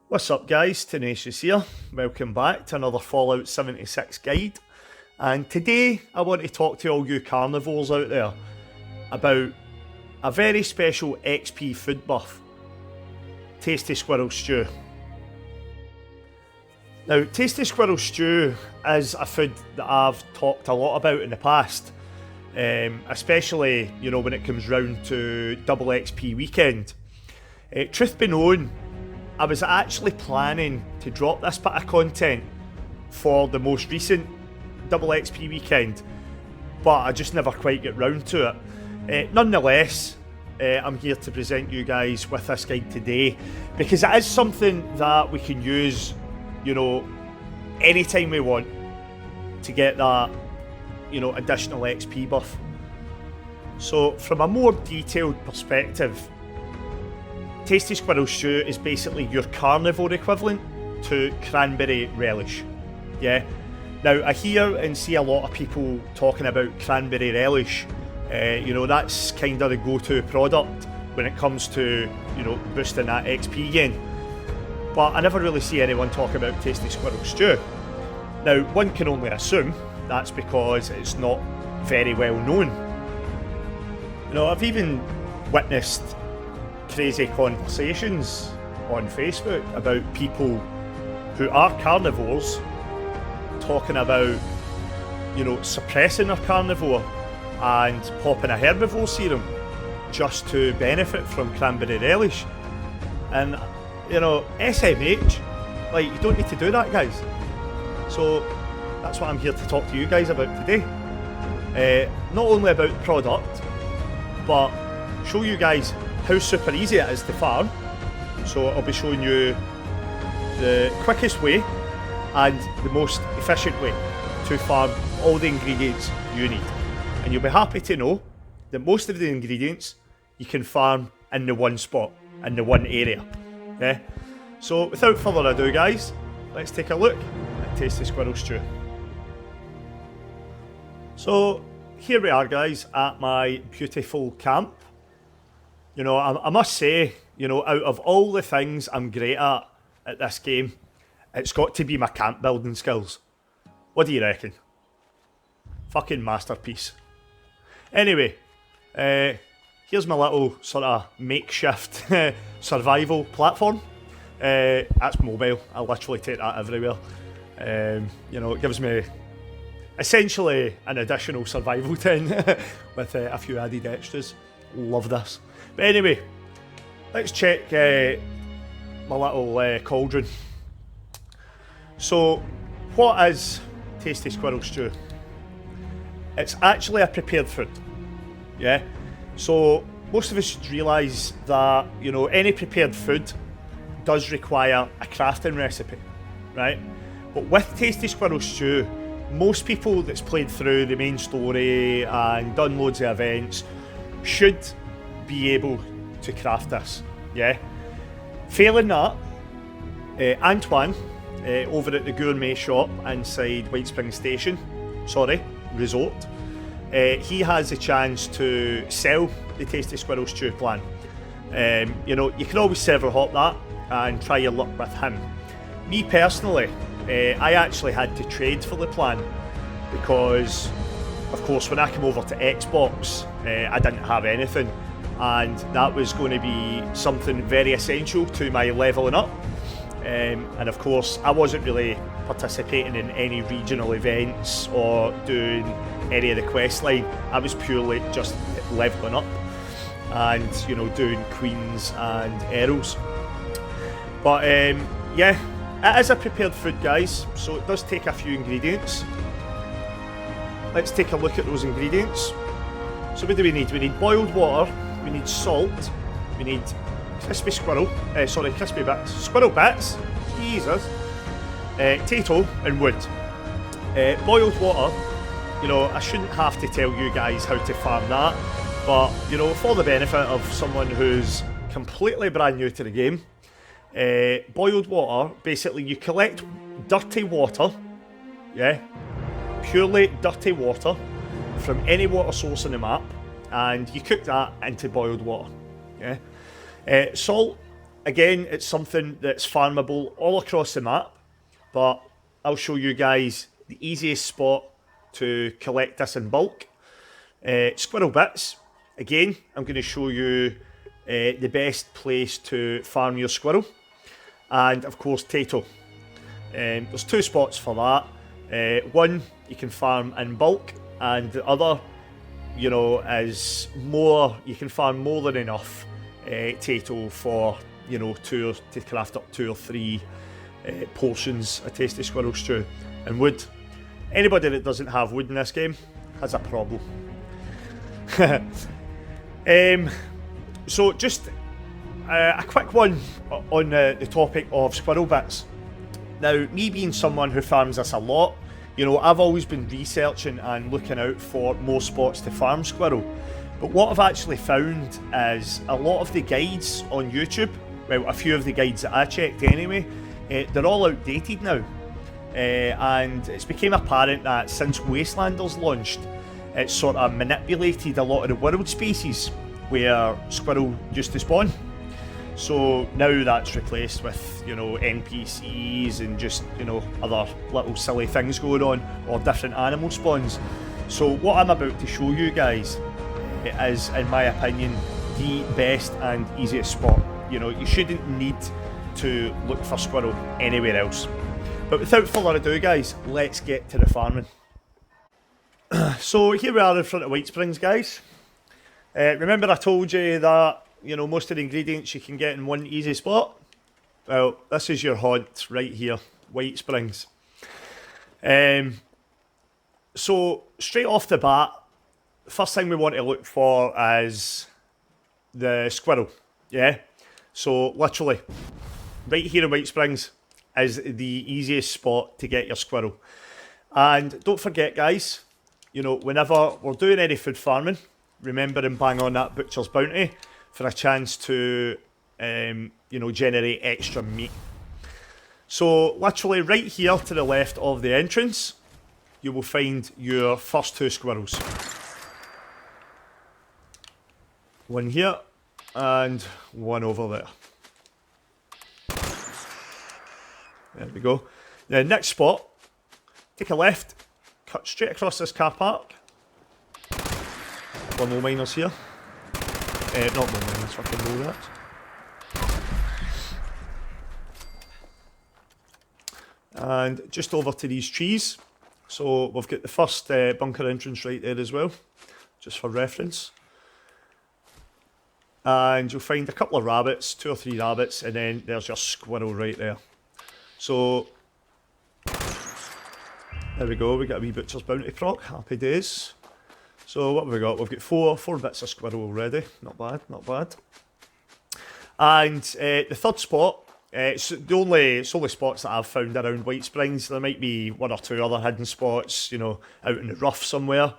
What's up guys, Tenacious here. Welcome back to another Fallout 76 guide. And today I want to talk to all you carnivores out there about a very special XP food buff, Tasty Squirrel Stew. Now, Tasty Squirrel Stew is a food that I've talked a lot about in the past, especially, when it comes round to double XP weekend. Truth be known, I was actually planning to drop this bit of content for the most recent double XP weekend, but I just never quite get round to it. Nonetheless, I'm here to present you guys with this guide today because it is something that we can use, anytime we want to get that, additional XP buff. So from a more detailed perspective, Tasty Squirrel Stew is basically your carnivore equivalent to Cranberry Relish. Yeah. Now I hear and see a lot of people talking about Cranberry Relish. That's kind of the go-to product when it comes to boosting that XP gain. But I never really see anyone talk about Tasty Squirrel Stew. Now one can only assume that's because it's not very well known. I've even witnessed crazy conversations on Facebook about people who are carnivores talking about, suppressing their carnivore and popping a herbivore serum just to benefit from Cranberry Relish. And, SMH, you don't need to do that, guys. So that's what I'm here to talk to you guys about today. Not only about the product, but show you guys how super easy it is to farm. So I'll be showing you the quickest way and the most efficient way to farm all the ingredients you need. And you'll be happy to know that most of the ingredients you can farm in the one spot, in the one area. Okay? So without further ado guys, let's take a look at Tasty Squirrel Stew. So here we are guys at my beautiful camp. I must say, out of all the things I'm great at this game, it's got to be my camp building skills. What do you reckon? Fucking masterpiece. Anyway, here's my little sort of makeshift survival platform. That's mobile. I literally take that everywhere. It gives me essentially an additional survival tent with a few added extras. Love this. But anyway, let's check my little cauldron. So, what is Tasty Squirrel Stew? It's actually a prepared food. Yeah. So most of us should realise that any prepared food does require a crafting recipe, right? But with Tasty Squirrel Stew, most people that's played through the main story and done loads of events should be able to craft this. Yeah. Failing that, Antoine over at the gourmet shop inside White Spring Station, resort, he has a chance to sell the Tasty Squirrel Stew plan. You can always server hop that and try your luck with him. Me personally, I actually had to trade for the plan because, of course, when I came over to Xbox, I didn't have anything, and that was going to be something very essential to my leveling up. And of course, I wasn't really participating in any regional events or doing any of the quest line. I was purely just leveling up and doing queens and arrows. But yeah, it is a prepared food guys, so it does take a few ingredients. Let's take a look at those ingredients. So what do we need? We need boiled water, we need salt, we need crispy squirrel bits, Jesus, Tato and wood. Boiled water, I shouldn't have to tell you guys how to farm that, but for the benefit of someone who's completely brand new to the game, boiled water, basically you collect dirty water, yeah, purely dirty water from any water source on the map, and you cook that into boiled water. Yeah. Salt again, it's something that's farmable all across the map, but I'll show you guys the easiest spot to collect this in bulk. Squirrel bits. Again, I'm going to show you the best place to farm your squirrel. And of course, Tato. There's two spots for that. One, you can farm in bulk, and the other, you know, is more, you can farm more than enough Tato for, you know, to craft up 2 or 3 portions of Tasty Squirrel Stew. And wood. Anybody that doesn't have wood in this game has a problem. So just a quick one on the topic of squirrel bits. Now, me being someone who farms this a lot, you know, I've always been researching and looking out for more spots to farm squirrel. But what I've actually found is a lot of the guides on YouTube, well, a few of the guides that I checked anyway, they're all outdated now. And it's become apparent that since Wastelanders launched, it's sort of manipulated a lot of the world spaces where squirrel used to spawn. So now that's replaced with, you know, NPCs and just, you know, other little silly things going on, or different animal spawns. So what I'm about to show you guys is, in my opinion, the best and easiest spot. You know, you shouldn't need to look for squirrel anywhere else. But without further ado, guys, let's get to the farming. So here we are in front of White Springs, guys. Remember I told you that, you know, most of the ingredients you can get in one easy spot? Well, this is your haunt right here, White Springs. So straight off the bat, the first thing we want to look for is the squirrel, yeah? So literally, right here in White Springs is the easiest spot to get your squirrel. And don't forget, guys, you know, whenever we're doing any food farming, remember and bang on that butcher's bounty for a chance to, you know, generate extra meat. So literally right here to the left of the entrance, you will find your first 2 squirrels. One here and one over there. There we go. The next spot, take a left, cut straight across this car park. One more miners here. Not more miners, fucking low that. And just over to these trees. So we've got the first bunker entrance right there as well, just for reference. And you'll find a couple of rabbits, 2 or 3 rabbits, and then there's your squirrel right there. So there we go, we got a wee butcher's bounty proc, happy days. So what have we got? We've got four bits of squirrel already, not bad, not bad. And the third spot, it's only spots that I've found around White Springs. There might be 1 or 2 other hidden spots, you know, out in the rough somewhere,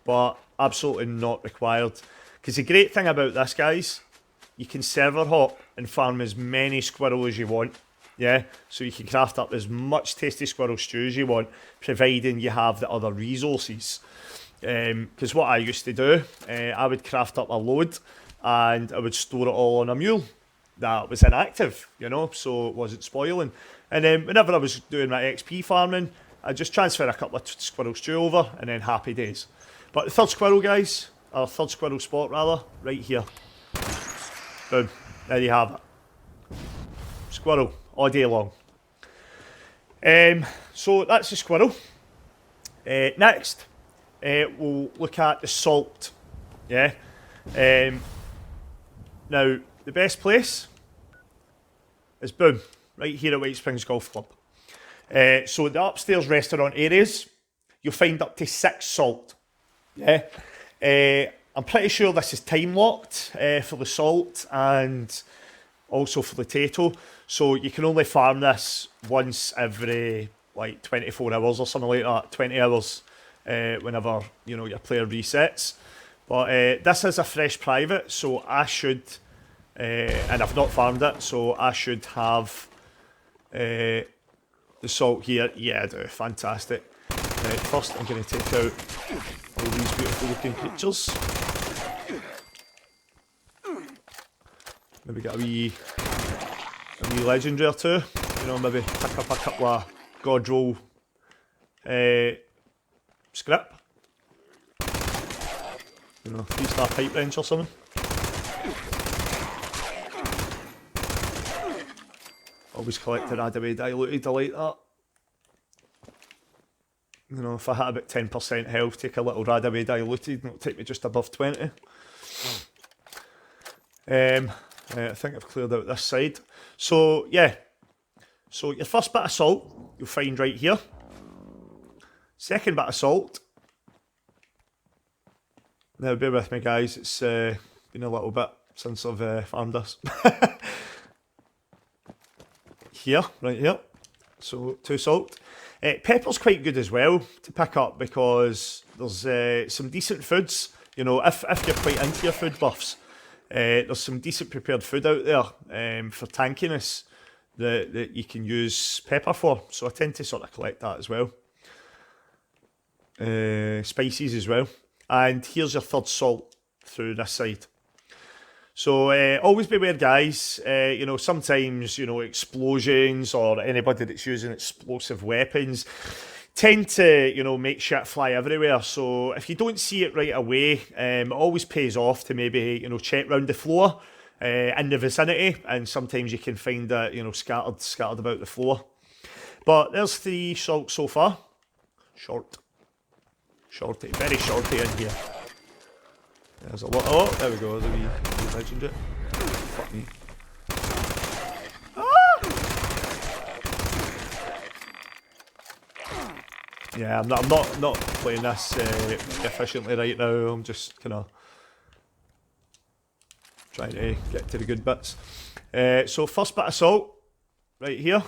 but absolutely not required. Because the great thing about this, guys, you can server hop and farm as many squirrel as you want. Yeah, so you can craft up as much Tasty Squirrel Stew as you want, providing you have the other resources. Because what I used to do, I would craft up a load and I would store it all on a mule that was inactive, you know, so it wasn't spoiling. And then whenever I was doing my XP farming, I'd just transfer a couple of Squirrel Stew over and then happy days. But the third squirrel, guys, or third squirrel spot rather, right here. Boom, there you have it. Squirrel, all day long. So that's the squirrel. Next, we'll look at the salt. Yeah. Now, the best place is boom, right here at White Springs Golf Club. So the upstairs restaurant areas, you'll find up to 6 salt. Yeah. I'm pretty sure this is time locked for the salt and also for the Tato. So you can only farm this once every like 24 hours or something like that, 20 hours whenever, you know, your player resets. But this is a fresh private, so I should, and I've not farmed it, so I should have the salt here. Yeah, I do, fantastic. Right, first I'm going to take out all these beautiful looking creatures. Maybe get a wee legendary or two. You know, maybe pick up a couple of God roll script. You know, 3-star pipe wrench or something. Always collect the Radaway diluted, I like that. You know, if I had about 10% health, take a little Radaway diluted and it'll take me just above 20. I think I've cleared out this side. So, yeah. So, your first bit of salt, you'll find right here. Second bit of salt. Now, bear with me, guys. It's been a little bit since I've farmed this. Here, right here. So, 2 salt. Pepper's quite good as well to pick up because there's some decent foods. You know, if you're quite into your food buffs, there's some decent prepared food out there for tankiness that you can use pepper for. So I tend to sort of collect that as well. Spices as well. And here's your third salt through this side. So always beware, guys. You know, sometimes, you know, explosions or anybody that's using explosive weapons tend to, you know, make shit fly everywhere. So if you don't see it right away, it always pays off to maybe, you know, check round the floor in the vicinity, and sometimes you can find it, you know, scattered about the floor. But there's 3 salts so far. Shorty, very shorty in here. There's a lot. Oh, there we go. The wee legendary. Fuck me. Ah! Yeah, I'm not playing this efficiently right now. I'm just kind of trying to get to the good bits. So first bit of salt, right here.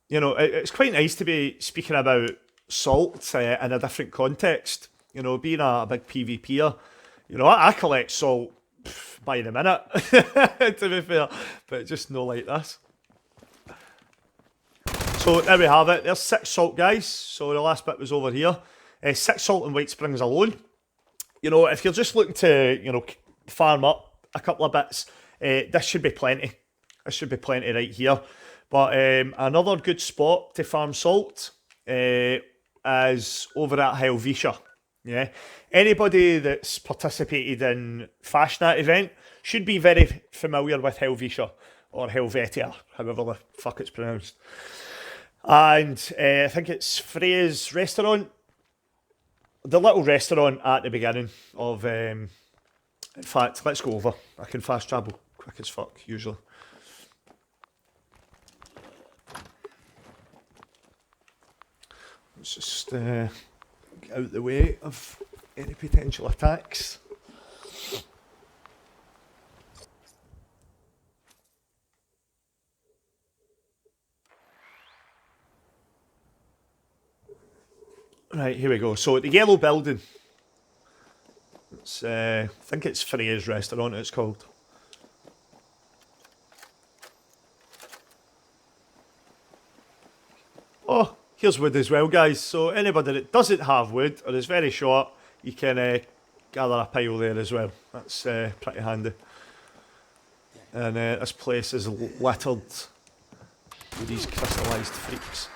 You know, it's quite nice to be speaking about salt in a different context. You know, being a big PvPer, you know, I collect salt by the minute, to be fair, but just no like this. So there we have it. There's 6 salt, guys. So the last bit was over here. 6 salt and White Springs alone. You know, if you're just looking to, you know, farm up a couple of bits, this should be plenty. This should be plenty right here. But another good spot to farm salt is over at Helvetia. Yeah, anybody that's participated in Fashionat event should be very familiar with Helvetia or Helvetia, however the fuck it's pronounced. And I think it's Freya's restaurant, the little restaurant at the beginning of. In fact, let's go over. I can fast travel quick as fuck usually. Let's just get out the way of any potential attacks. Right, here we go. So the yellow building. It's, I think it's Freya's restaurant it's called. Oh, here's wood as well, guys. So anybody that doesn't have wood or is very short, you can gather a pile there as well. That's pretty handy. And this place is littered with these crystallised freaks.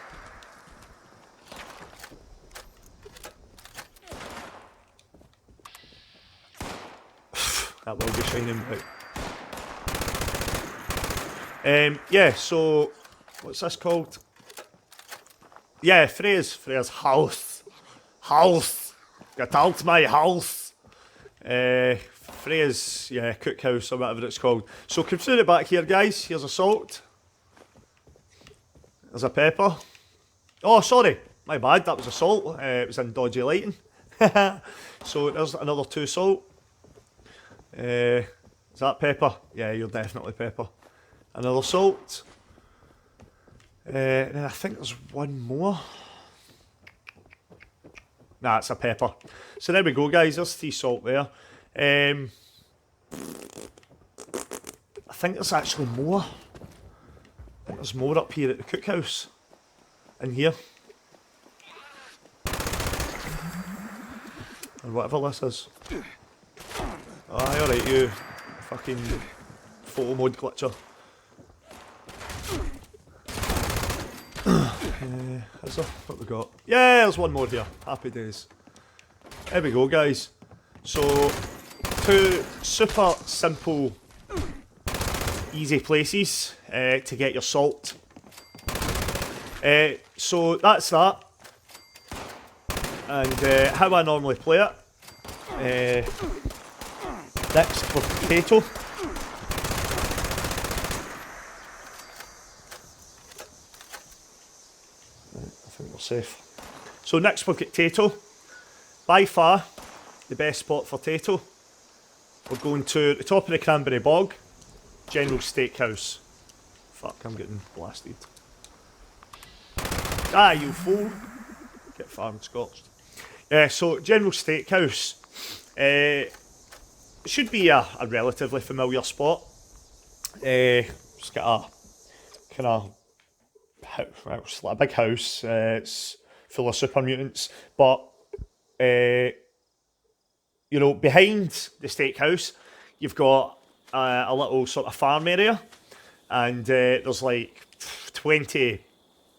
That will be shining bright. Yeah, so what's this called? Yeah, Freya's house. Get out my house. Freya's, yeah, cookhouse or whatever it's called. So come through it back here, guys. Here's a salt. There's a pepper. Oh, sorry, my bad. That was a salt. It was in dodgy lighting. So there's another 2 salt. Is that pepper? Yeah, you're definitely pepper. Another salt. And I think there's one more. Nah, it's a pepper. So there we go, guys. There's 3 salt there. I think there's actually more. I think there's more up here at the cookhouse. In here. Or whatever this is. Aye, alright, you fucking photo mode glitcher. Is there? What we got? Yeah, there's one more here. Happy days. There we go, guys. So, 2 super simple, easy places to get your salt. So that's that. And how I normally play it. Next for potato. I think we're safe. So next we've got Tato. By far the best spot for Tato. We're going to the top of the Cranberry Bog, General Steakhouse. Fuck, I'm getting blasted. Ah, you fool. Get farmed scorched. So General Steakhouse. Should be a relatively familiar spot. It's got a kind of, well, it's like a big house. It's full of super mutants, but you know, behind the steakhouse, you've got a little sort of farm area, and there's like 20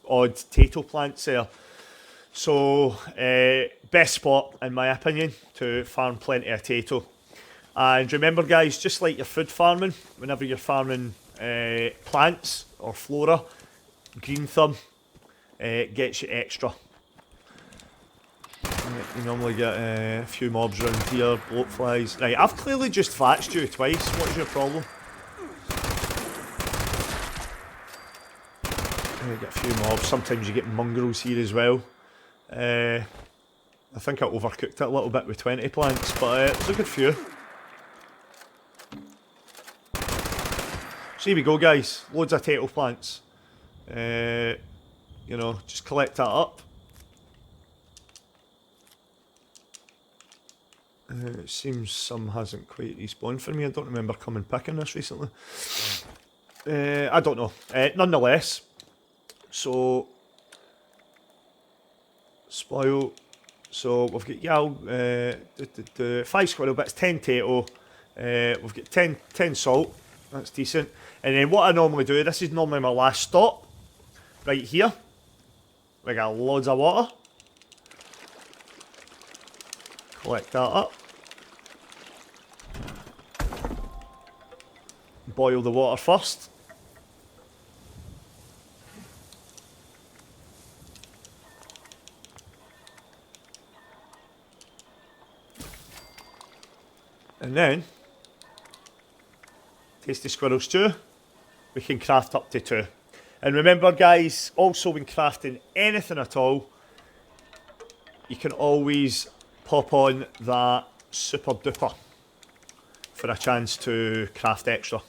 odd Tato plants there. So best spot in my opinion to farm plenty of Tato. And remember, guys, just like your food farming, whenever you're farming plants or flora, green thumb gets you extra. You normally get a few mobs around here, bloatflies. Right, I've clearly just thatched you twice. What is your problem? You get a few mobs. Sometimes you get mongrels here as well. I think I overcooked it a little bit with 20 plants, but there's a good few. So here we go, guys. Loads of Tato plants. You know, just collect that up. It seems some hasn't quite respawned for me. I don't remember coming picking this recently. I don't know. Nonetheless, so spoil. So we've got Yal, 5 squirrel bits, 10 Tato. We've got 10 salt. That's decent. And then what I normally do, this is normally my last stop. Right here. We got loads of water. Collect that up. Boil the water first. And then, Tasty Squirrel Stew, we can craft up to 2. And remember, guys, also when crafting anything at all, you can always pop on that super duper for a chance to craft extra.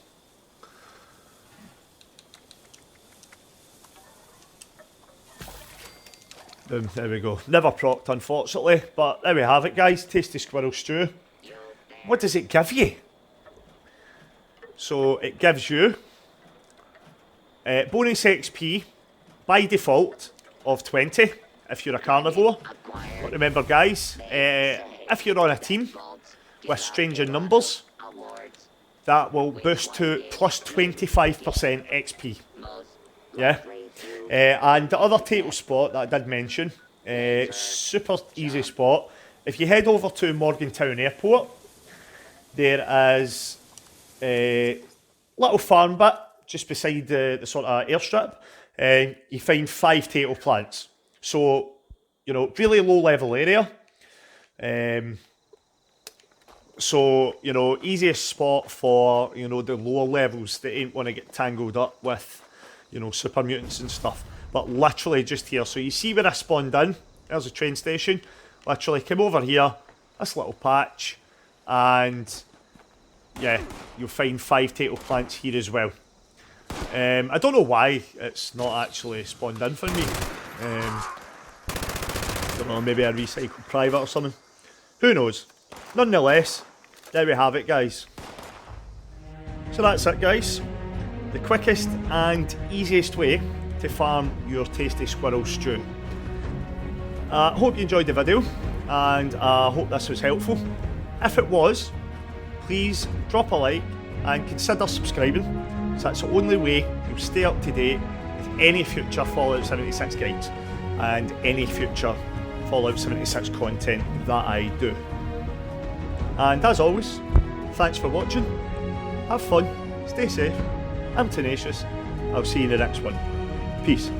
Boom, there we go. Never procced, unfortunately, but there we have it, guys. Tasty Squirrel Stew. What does it give you? So it gives you bonus XP by default of 20 if you're a carnivore. But remember, guys, if you're on a team with stranger numbers, that will boost to plus 25% XP. Yeah. And the other Tato spot that I did mention, super easy spot. If you head over to Morgantown Airport, there is a little farm bit just beside the sort of airstrip. You find 5 Tato plants. So, you know, really low level area. So, you know, easiest spot for, you know, the lower levels that ain't want to get tangled up with, you know, super mutants and stuff. But literally just here. So you see where I spawned in? There's a train station. Literally come over here, this little patch, and yeah, you'll find 5 Tato plants here as well. I don't know why it's not actually spawned in for me. Don't know, maybe a recycled private or something. Who knows? Nonetheless, there we have it, guys. So that's it, guys. The quickest and easiest way to farm your Tasty Squirrel Stew. Hope you enjoyed the video, and I hope this was helpful. If it was, please drop a like, and consider subscribing. So that's the only way you'll stay up to date with any future Fallout 76 guides and any future Fallout 76 content that I do. And as always, thanks for watching, have fun, stay safe, I'm tenacious, I'll see you in the next one. Peace.